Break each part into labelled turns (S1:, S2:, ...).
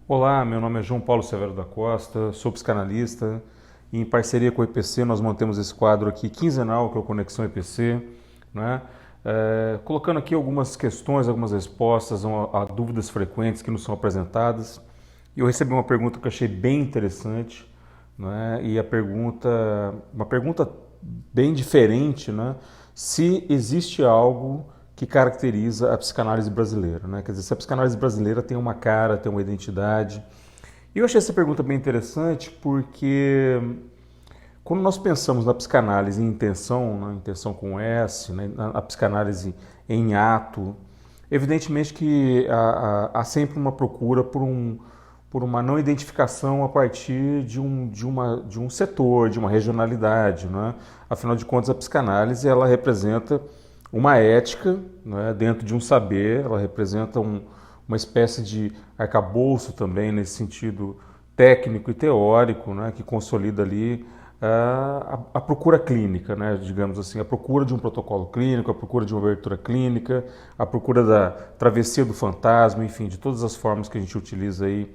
S1: Olá, meu nome é João Paulo Severo da Costa, sou psicanalista e em parceria com o EPC nós mantemos esse quadro aqui quinzenal, que é o Conexão EPC, né? Colocando aqui algumas questões, algumas respostas a dúvidas frequentes que nos são apresentadas. E eu recebi uma pergunta que eu achei bem interessante, né? E uma pergunta bem diferente, né? Se existe algo que caracteriza a psicanálise brasileira, né? Quer dizer, se a psicanálise brasileira tem uma cara, tem uma identidade. E eu achei essa pergunta bem interessante porque quando nós pensamos na psicanálise em intenção, na intenção com S, né, na psicanálise em ato, evidentemente que há sempre uma procura por uma não identificação a partir de um setor, de uma regionalidade. Né? Afinal de contas, a psicanálise ela representa uma ética, né, dentro de um saber, ela representa uma espécie de arcabouço também nesse sentido técnico e teórico, né, que consolida ali a procura clínica, né, digamos assim, a procura de um protocolo clínico, a procura de uma abertura clínica, a procura da travessia do fantasma, enfim, de todas as formas que a gente utiliza aí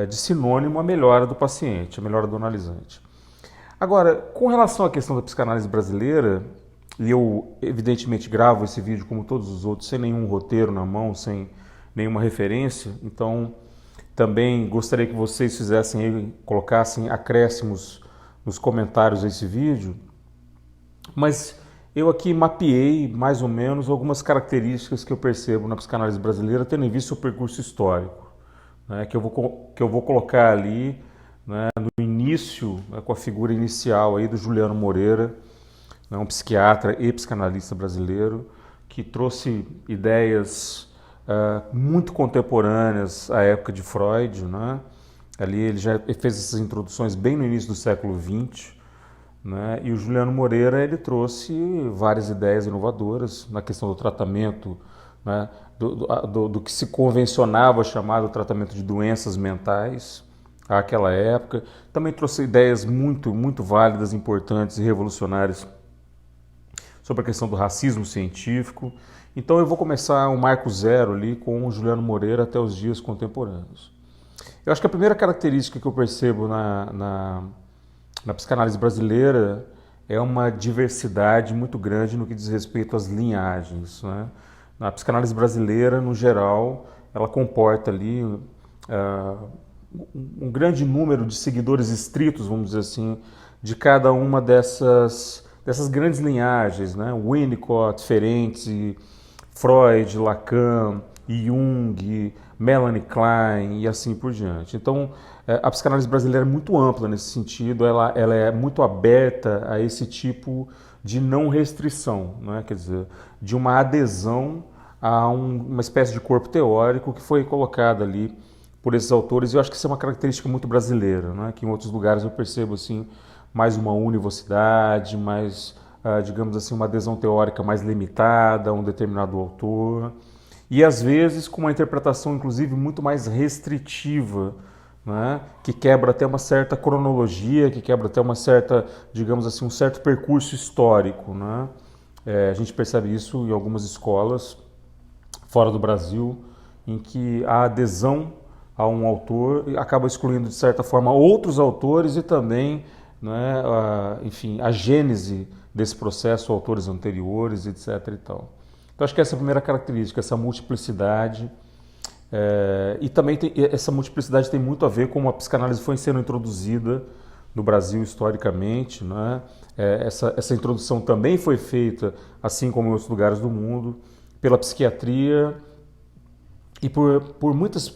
S1: de sinônimo a melhora do paciente, a melhora do analisante. Agora, com relação à questão da psicanálise brasileira, e eu evidentemente gravo esse vídeo como todos os outros, sem nenhum roteiro na mão, sem nenhuma referência, então também gostaria que vocês fizessem, colocassem acréscimos nos comentários desse vídeo, mas eu aqui mapeei mais ou menos algumas características que eu percebo na psicanálise brasileira, tendo em vista o percurso histórico, né, que eu vou colocar ali, né, no início, né, com a figura inicial aí do Juliano Moreira, né, um psiquiatra e psicanalista brasileiro, que trouxe ideias muito contemporâneas à época de Freud, né? Ali ele já fez essas introduções bem no início do século XX, né? E o Juliano Moreira ele trouxe várias ideias inovadoras na questão do tratamento, né? Do que se convencionava chamado tratamento de doenças mentais àquela época. Também trouxe ideias muito válidas, importantes e revolucionárias sobre a questão do racismo científico. Então eu vou começar um marco zero ali com o Juliano Moreira até os dias contemporâneos. Eu acho que a primeira característica que eu percebo na psicanálise brasileira é uma diversidade muito grande no que diz respeito às linhagens. Né? Na psicanálise brasileira, no geral, ela comporta ali um grande número de seguidores estritos, vamos dizer assim, de cada uma dessas grandes linhagens, né? Winnicott, Ferenczi, Freud, Lacan, Jung, Melanie Klein e assim por diante. Então, a psicanálise brasileira é muito ampla nesse sentido, ela é muito aberta a esse tipo de não restrição, né? Quer dizer, de uma adesão a uma espécie de corpo teórico que foi colocado ali por esses autores. E eu acho que isso é uma característica muito brasileira, né? Que em outros lugares eu percebo assim mais uma universidade, mais, digamos assim, uma adesão teórica mais limitada a um determinado autor, e às vezes com uma interpretação, inclusive, muito mais restritiva, né? Que quebra até uma certa cronologia, que quebra até uma certa, digamos assim, um certo percurso histórico. Né? A gente percebe isso em algumas escolas fora do Brasil, em que a adesão a um autor acaba excluindo, de certa forma, outros autores e também, né, enfim, a gênese desse processo, autores anteriores, etc. E tal. Então, acho que essa é a primeira característica, essa multiplicidade. E também essa multiplicidade tem muito a ver com como a psicanálise foi sendo introduzida no Brasil historicamente. Né? Essa introdução também foi feita, assim como em outros lugares do mundo, pela psiquiatria e por muitos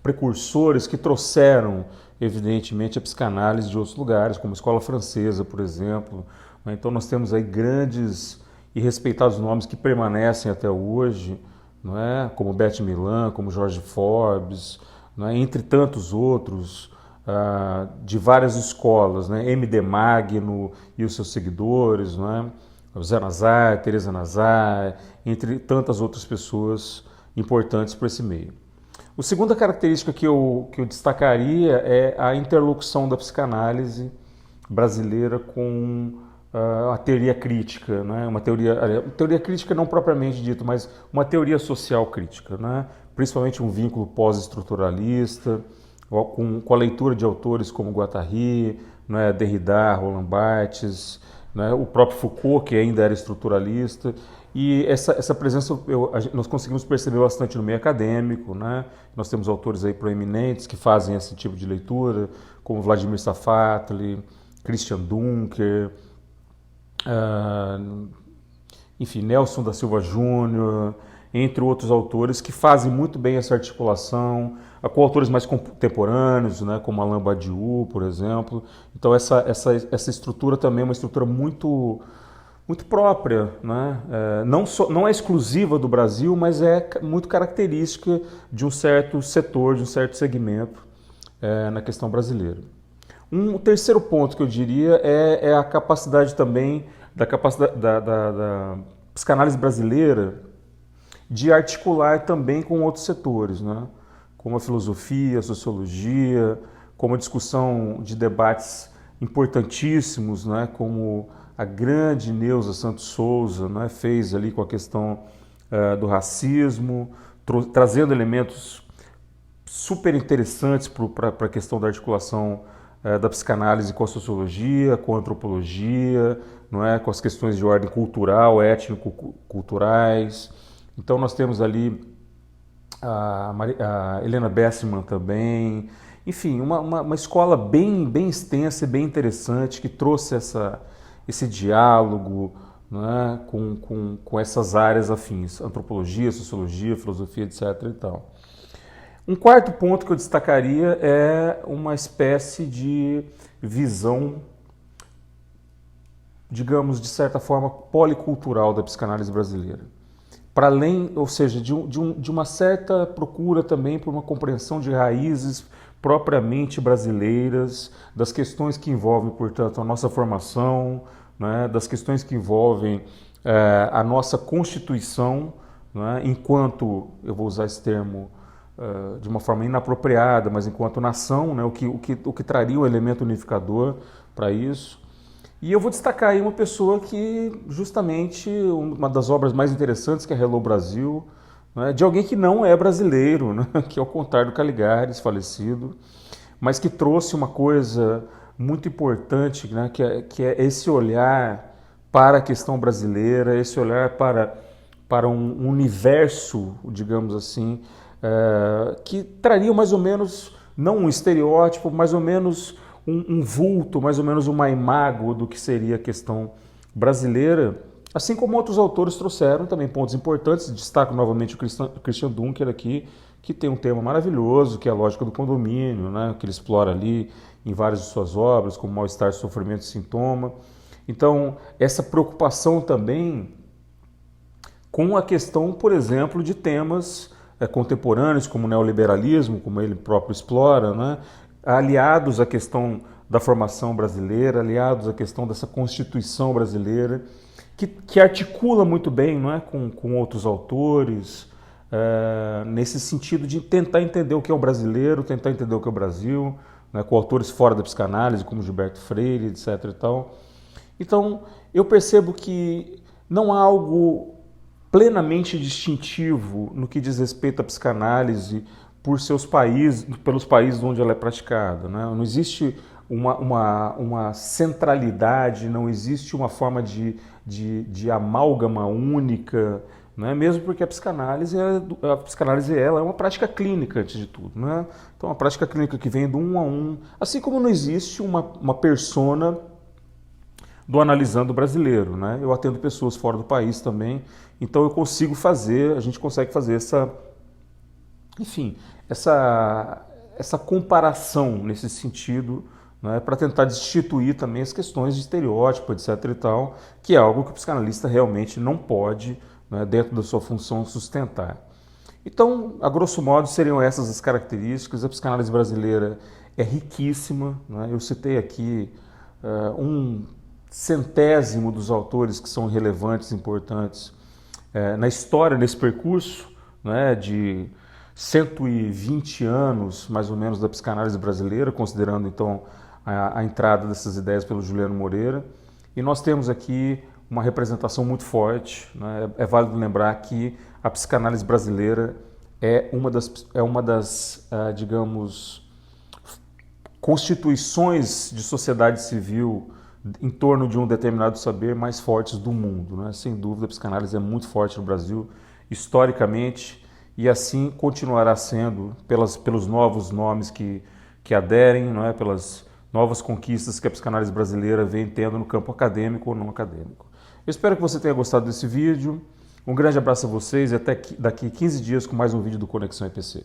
S1: precursores que trouxeram, evidentemente, a psicanálise de outros lugares, como a escola francesa, por exemplo. Então nós temos aí grandes e respeitados nomes que permanecem até hoje, não é? Como Beth Milan, como George Forbes, não é? Entre tantos outros, de várias escolas, né? M.D. Magno e os seus seguidores, não é? Zé Nazar, Teresa Nazar, entre tantas outras pessoas importantes para esse meio. A segunda característica que eu destacaria é a interlocução da psicanálise brasileira com a teoria crítica, né? Teoria crítica não propriamente dito, mas uma teoria social crítica, né? Principalmente um vínculo pós-estruturalista, com a leitura de autores como Guattari, né? Derrida, Roland Barthes, né? O próprio Foucault, que ainda era estruturalista. E essa presença nós conseguimos perceber bastante no meio acadêmico, né? Nós temos autores aí proeminentes que fazem esse tipo de leitura, como Vladimir Safatli, Christian Dunker, enfim, Nelson da Silva Júnior, entre outros autores que fazem muito bem essa articulação, com autores mais contemporâneos, né, como Alain Badiou, por exemplo. Então essa estrutura também é uma estrutura muito própria, né? Não é exclusiva do Brasil, mas é muito característica de um certo setor, de um certo segmento na questão brasileira. Um terceiro ponto que eu diria é a capacidade também da psicanálise brasileira de articular também com outros setores, né? Como a filosofia, a sociologia, como a discussão de debates importantíssimos, né? Como a grande Neuza Santos Souza, né? Fez ali com a questão do racismo, trazendo elementos super interessantes para a questão da articulação da psicanálise com a sociologia, com a antropologia, não é? Com as questões de ordem cultural, étnico-culturais. Então nós temos ali a Helena Bessman também. Enfim, uma escola bem extensa e bem interessante que trouxe esse diálogo, né, com essas áreas afins, antropologia, sociologia, filosofia, etc. e tal. Um quarto ponto que eu destacaria é uma espécie de visão, digamos, de certa forma, policultural da psicanálise brasileira. Para além, ou seja, de uma certa procura também por uma compreensão de raízes propriamente brasileiras, das questões que envolvem, portanto, a nossa formação, né, das questões que envolvem a nossa constituição, né, enquanto, eu vou usar esse termo de uma forma inapropriada, mas enquanto nação, né, o que traria o elemento unificador para isso. E eu vou destacar aí uma pessoa que, justamente, uma das obras mais interessantes, que é Hello Brasil, né, de alguém que não é brasileiro, né, que é o contrário do Caligares, falecido, mas que trouxe uma coisa muito importante, né, que é esse olhar para a questão brasileira, esse olhar para um universo, digamos assim, que traria mais ou menos, não um estereótipo, mais ou menos um vulto, mais ou menos uma imago do que seria a questão brasileira, assim como outros autores trouxeram também pontos importantes. Destaco novamente o Christian Dunker aqui, que tem um tema maravilhoso, que é a lógica do condomínio, né, que ele explora ali em várias de suas obras, como Mal-Estar, Sofrimento e Sintoma. Então, essa preocupação também com a questão, por exemplo, de temas contemporâneos, como o neoliberalismo, como ele próprio explora, né, aliados à questão da formação brasileira, aliados à questão dessa Constituição brasileira, que articula muito bem, não é, com outros autores, nesse sentido de tentar entender o que é o brasileiro, tentar entender o que é o Brasil, né, com autores fora da psicanálise, como Gilberto Freire, etc. e tal. Então, eu percebo que não há algo plenamente distintivo no que diz respeito à psicanálise por seus países, pelos países onde ela é praticada, né? Não existe uma centralidade, não existe uma forma de amálgama única, né? Mesmo porque a psicanálise ela é uma prática clínica, antes de tudo, né? Então, uma prática clínica que vem do um a um, assim como não existe uma persona do analisando brasileiro, né? Eu atendo pessoas fora do país também, então a gente consegue fazer essa comparação nesse sentido, né, para tentar destituir também as questões de estereótipo, etc. e tal, que é algo que o psicanalista realmente não pode, né, dentro da sua função, sustentar. Então, a grosso modo, seriam essas as características. A psicanálise brasileira é riquíssima, né? Eu citei aqui um centésimo dos autores que são relevantes, importantes na história, nesse percurso, né, de 120 anos, mais ou menos, da psicanálise brasileira, considerando, então, a entrada dessas ideias pelo Juliano Moreira. e nós temos aqui uma representação muito forte, né? É válido lembrar que a psicanálise brasileira é uma das digamos, constituições de sociedade civil em torno de um determinado saber mais fortes do mundo, né? Sem dúvida, a psicanálise é muito forte no Brasil, historicamente, e assim continuará sendo pelos novos nomes que aderem, não é? Pelas novas conquistas que a psicanálise brasileira vem tendo no campo acadêmico ou não acadêmico. Eu espero que você tenha gostado desse vídeo. Um grande abraço a vocês e até daqui 15 dias com mais um vídeo do Conexão EPC.